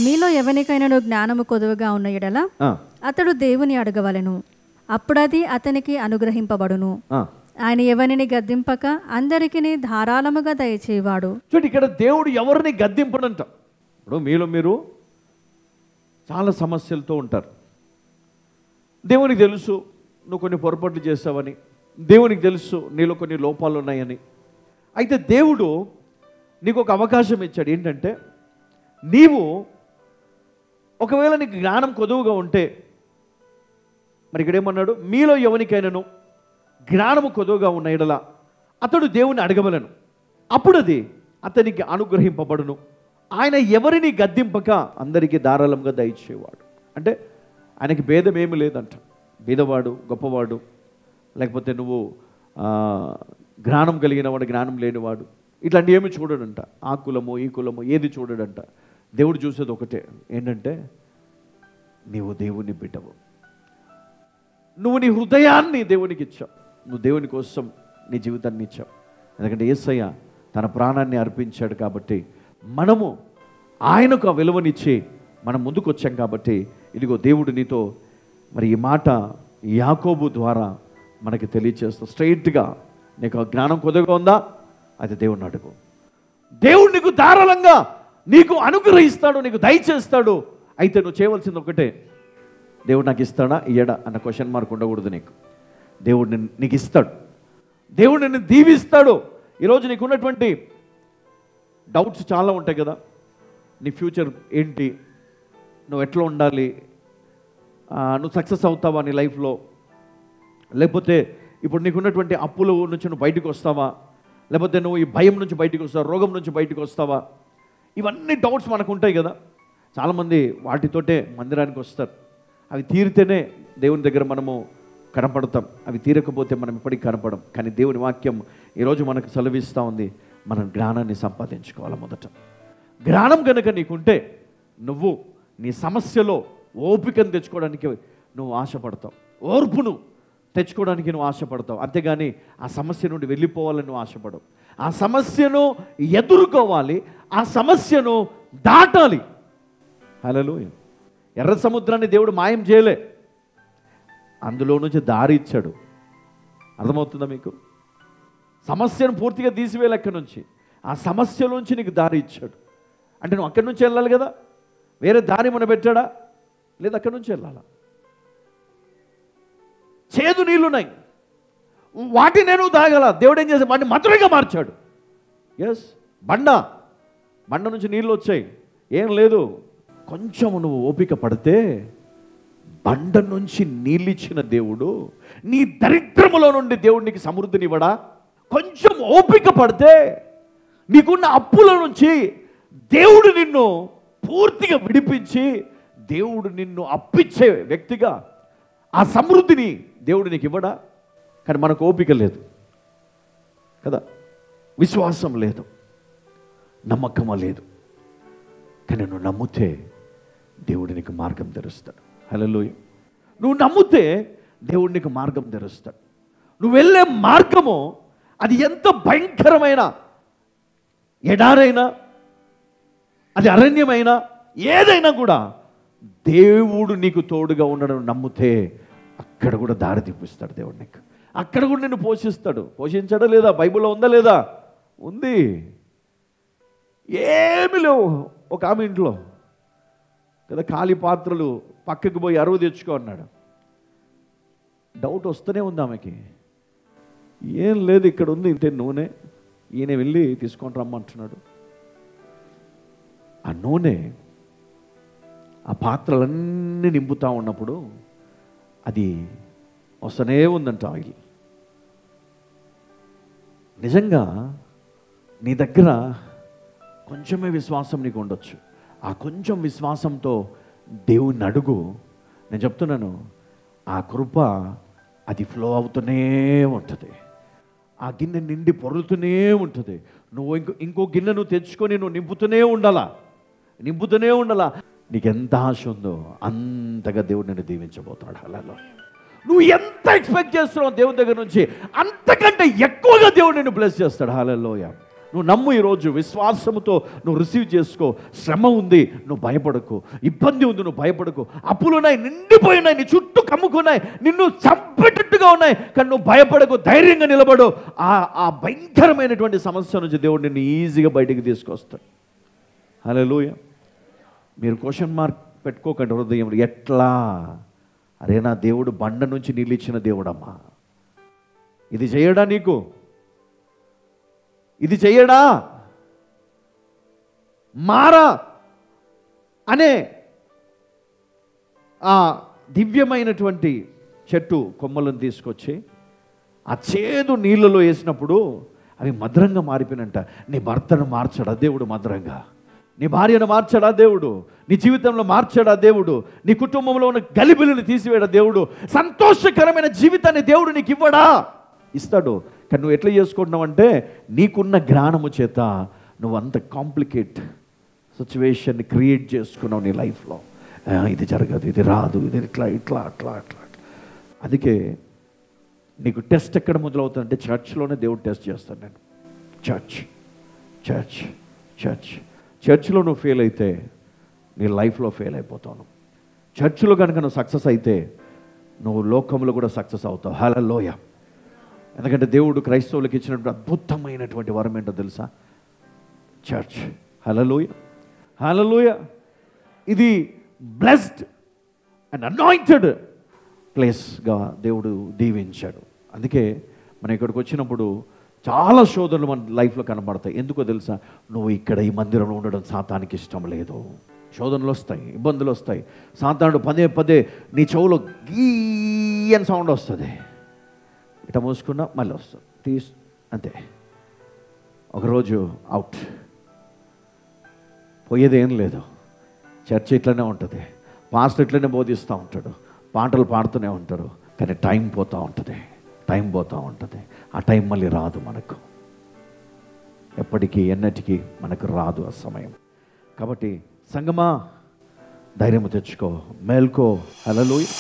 మీలో ఎవరికైనా జ్ఞానము కొదువగా ఉన్న ఎడల అతడు దేవుని అడగవలెను, అప్పుడది అతనికి అనుగ్రహింపబడును. ఆయన ఎవరిని గద్దింపక అందరికీ ధారాళముగా దయచేవాడు. చూడండి, ఇక్కడ దేవుడు ఎవరిని గద్దింపడంట. ఇప్పుడు మీలో మీరు చాలా సమస్యలతో ఉంటారు. దేవునికి తెలుసు నువ్వు కొన్ని పొరపాట్లు చేసావని, దేవునికి తెలుసు నీలో కొన్ని లోపాలు ఉన్నాయని. అయితే దేవుడు నీకు ఒక అవకాశం ఇచ్చాడు. ఏంటంటే, నీవు ఒకవేళ నీకు జ్ఞానం కొదువుగా ఉంటే, మరి ఇక్కడ ఏమన్నాడు, మీలో ఎవరికైనాను జ్ఞానము కొదువుగా ఉన్న ఎడల అతడు దేవుని అడగవలను, అప్పుడు అది అతనికి అనుగ్రహింపబడును. ఆయన ఎవరిని గద్దింపక అందరికీ ధారాళంగా దయచేవాడు. అంటే ఆయనకి భేదం ఏమి లేదంట. బీదవాడు, గొప్పవాడు, లేకపోతే నువ్వు జ్ఞానం కలిగిన వాడు, జ్ఞానం లేనివాడు, ఇట్లాంటి ఏమి చూడడంట. ఆ కులము ఈ కులము ఏది చూడడంట. దేవుడు చూసేది ఒకటే, ఏంటంటే నీవు దేవుని బిడ్డవు. నువ్వు నీ హృదయాన్ని దేవునికి ఇచ్చావు. నువ్వు దేవుని కోసం నీ జీవితాన్ని ఇచ్చావు. ఎందుకంటే యేసయ్య తన ప్రాణాన్ని అర్పించాడు కాబట్టి మనము ఆయనకు ఆ విలువనిచ్చి మనం ముందుకు వచ్చాం. కాబట్టి ఇదిగో దేవుడు నీతో మరి ఈ మాట యాకోబు ద్వారా మనకి తెలియచేస్తూ స్ట్రైట్గా, నీకు ఆ జ్ఞానం కొద్దిగా ఉందా, అది దేవుడిని అడుగు. దేవుడు నీకు ధారాళంగా నీకు అనుగ్రహిస్తాడు, నీకు దయచేస్తాడు. అయితే నువ్వు చేయవలసింది ఒకటే, దేవుడు నాకు ఇస్తాడా ఇయ్యడా అన్న క్వశ్చన్ మార్క్ ఉండకూడదు. దేవుడు నీకు ఇస్తాడు, దేవుడు నిన్ను దీవిస్తాడు. ఈరోజు నీకు ఉన్నటువంటి డౌట్స్ చాలా ఉంటాయి కదా. నీ ఫ్యూచర్ ఏంటి, నువ్వు ఎట్లా ఉండాలి, నువ్వు సక్సెస్ అవుతావా నీ లైఫ్లో, లేకపోతే ఇప్పుడు నీకున్నటువంటి అప్పుల నుంచి నువ్వు బయటకు వస్తావా, లేకపోతే నువ్వు ఈ భయం నుంచి బయటకు వస్తావా, రోగం నుంచి బయటకు వస్తావా, ఇవన్నీ డౌట్స్ మనకు ఉంటాయి కదా. చాలామంది వాటితోటే మందిరానికి వస్తారు. అవి తీరితేనే దేవుని దగ్గర మనము కనపడతాం, అవి తీరకపోతే మనం ఇప్పటికీ కనపడం. కానీ దేవుని వాక్యం ఈరోజు మనకు సెలవిస్తూ ఉంది, మనం జ్ఞానాన్ని సంపాదించుకోవాలి. మొదట జ్ఞానం కనుక నీకుంటే నువ్వు నీ సమస్యలో ఓపికను తెచ్చుకోవడానికి నువ్వు ఆశపడతావు, ఓర్పును తెచ్చుకోవడానికి నువ్వు ఆశపడతావు. అంతేగాని ఆ సమస్య నుండి వెళ్ళిపోవాలని నువ్వు ఆశపడవు. ఆ సమస్యను ఎదుర్కోవాలి, ఆ సమస్యను దాటాలి. హల్లెలూయా. ఎర్ర సముద్రాన్ని దేవుడు మాయం చేయలే, అందులో నుంచి దారి ఇచ్చాడు. అర్థమవుతుందా మీకు? సమస్యను పూర్తిగా తీసివేయాలి అక్కడి నుంచి, ఆ సమస్యలోంచి నీకు దారి ఇచ్చాడు. అంటే నువ్వు అక్కడి నుంచి వెళ్ళాలి కదా, వేరే దారి మన పెట్టాడా? లేదు, అక్కడి నుంచి వెళ్ళాలా. చేదు నీళ్ళున్నాయి, వాటిని నేను తాగల. దేవుడు ఏం చేశాడు? వాటిని మధురంగా మార్చాడు. ఎస్, బండ నుంచి నీళ్ళు వచ్చాయి, ఏం లేదు. కొంచెం నువ్వు ఓపిక పడితే బండ నుంచి నీళ్ళిచ్చిన దేవుడు నీ దరిద్రములో నుండి దేవుడు నీకు సమృద్ధినివ్వడా? కొంచెం ఓపిక పడితే నీకున్న అప్పుల నుంచి దేవుడు నిన్ను పూర్తిగా విడిపించి దేవుడు నిన్ను అప్పిచ్చే వ్యక్తిగా ఆ సమృద్ధిని దేవుడు నీకు ఇవ్వడా? కానీ మనకు ఓపిక లేదు కదా, విశ్వాసం లేదు, నమ్మకం లేదు. కానీ నువ్వు నమ్మితే దేవుడు నీకు మార్గం తెరుస్తాడు. హల్లెలూయా. నువ్వు నమ్మితే దేవుడు నీకు మార్గం తెరుస్తాడు. నువ్వు వెళ్ళే మార్గము అది ఎంత భయంకరమైన ఎడారైనా, అది అరణ్యమైనా, ఏదైనా కూడా దేవుడు నీకు తోడుగా ఉండడం నమ్మితే అక్కడ కూడా దారి తీపిస్తాడు దేవుడు నీకు. అక్కడ కూడా నిన్ను పోషిస్తాడు. పోషించాడా లేదా? బైబిల్లో ఉందా లేదా? ఉంది. ఏమి లేవు ఒక ఆమె ఇంట్లో కదా, ఖాళీ పాత్రలు పక్కకు పోయి అరువు తెచ్చుకో అన్నాడు. డౌట్ వస్తూనే ఉంది ఆమెకి. ఏం లేదు, ఇక్కడ ఉంది ఇంతే నూనె, ఈయన వెళ్ళి తీసుకొని రమ్మంటున్నాడు. ఆ నూనె ఆ పాత్రలన్నీ నింపుతూ ఉన్నప్పుడు అది వస్తూనే ఉందంట ఆయిల్. నిజంగా నీ దగ్గర కొంచెమే విశ్వాసం నీకు ఉండొచ్చు. ఆ కొంచెం విశ్వాసంతో దేవుణ్ణి అడుగు. నేను చెప్తున్నాను, ఆ కృప అది ఫ్లో అవుతూనే ఉంటుంది. ఆ గిన్నె నిండి పొరులుతూనే ఉంటుంది. నువ్వు ఇంకో గిన్నె నువ్వు తెచ్చుకొని నువ్వు నింపుతూనే ఉండాలా. నీకు ఎంత ఆశ ఉందో అంతగా దేవుడు నిన్ను దీవించబోతున్నాడు. హల్లెలూయా. నువ్వు ఎంత ఎక్స్పెక్ట్ చేస్తున్నావు దేవుని దగ్గర నుంచి, అంతకంటే ఎక్కువగా దేవుడు నిన్ను బ్లెస్ చేస్తాడు. హల్లెలూయా. నువ్వు నమ్ము. ఈరోజు విశ్వాసముతో నువ్వు రిసీవ్ చేసుకో. శ్రమ ఉంది, నువ్వు భయపడకు. ఇబ్బంది ఉంది, నువ్వు భయపడకు. అప్పులున్నాయి, నిండిపోయినాయి, నీ చుట్టూ కమ్ముకున్నాయి, నిన్ను చంపేటట్టుగా ఉన్నాయి, కానీ నువ్వు భయపడకు. ధైర్యంగా నిలబడు. ఆ భయంకరమైనటువంటి సమస్య నుంచి దేవుడు నిన్ను ఈజీగా బయటికి తీసుకొస్తాడు. హల్లెలూయా. మీరు క్వశ్చన్ మార్క్ పెట్టుకోకండి హృదయంలో. ఎట్లా? అరే, నా దేవుడు బండ నుంచి నీళ్ళు ఇచ్చిన దేవుడమ్మా. ఇది చేయడా నీకు? ఇది చెయ్యడా? మారా అనే ఆ దివ్యమైనటువంటి చెట్టు కొమ్మలను తీసుకొచ్చి ఆ చేదు నీళ్ళలో వేసినప్పుడు అవి మధురంగా మారిపోయినంట. నీ భర్తను మార్చడా దేవుడు మధురంగా? నీ భార్యను మార్చడా దేవుడు? నీ జీవితంలో మార్చడా దేవుడు? నీ కుటుంబంలో ఉన్న గలిబిలిని తీసివేయడా దేవుడు? సంతోషకరమైన జీవితాన్ని దేవుడు నీకు ఇవ్వడా? ఇస్తాడు. కానీ నువ్వు ఎట్లా చేసుకుంటున్నావు అంటే, నీకున్న జ్ఞానము చేత నువ్వు అంత కాంప్లికేట్ సిచ్యువేషన్ని క్రియేట్ చేసుకున్నావు నీ లైఫ్లో. ఇది జరగదు, ఇది రాదు, ఇది ఇట్లా ఇట్లా అట్లా అట్లా. అందుకే నీకు టెస్ట్ ఎక్కడ మొదలవుతుందంటే చర్చ్లోనే దేవుడు టెస్ట్ చేస్తాను నేను. చర్చ్లో నువ్వు ఫెయిల్ అయితే నీ లైఫ్లో ఫెయిల్ అయిపోతావు. చర్చ్లో కనుక నువ్వు సక్సెస్ అయితే నువ్వు లోకంలో కూడా సక్సెస్ అవుతావు. హల్లెలూయా. ఎందుకంటే దేవుడు క్రైస్తవులకు ఇచ్చినటువంటి అద్భుతమైనటువంటి వరం ఏంటో తెలుసా? చర్చ్. హల్లెలూయా, హల్లెలూయా. ఇది బ్లెస్డ్ అండ్ అనాయింటెడ్ ప్లేస్గా దేవుడు దీవించాడు. అందుకే మనం ఇక్కడికి వచ్చినప్పుడు చాలా శోధనలు మన లైఫ్లో కనబడతాయి. ఎందుకో తెలుసా? నువ్వు ఇక్కడ ఈ మందిరంలో ఉండడం సాతానికి ఇష్టం లేదు. శోధనలు వస్తాయి, ఇబ్బందులు వస్తాయి. సాతానుడు పదే పదే నీ చెవులో గీ అని సౌండ్ వస్తుంది. ఇట మూసుకున్నా మళ్ళీ వస్తుంది, అంతే. ఒకరోజు అవుట్, పోయేదేం లేదు. చర్చ్ ఇట్లనే ఉంటుంది, పాస్టర్ ఇట్లనే బోధిస్తూ ఉంటాడు, పాటలు పాడుతూనే ఉంటారు. కానీ టైం పోతూ ఉంటుంది. ఆ టైం మళ్ళీ రాదు మనకు. ఎప్పటికీ ఎన్నటికీ మనకు రాదు ఆ సమయం. కాబట్టి సంగమా, ధైర్యం తెచ్చుకో, మేల్కో. హల్లెలూయా.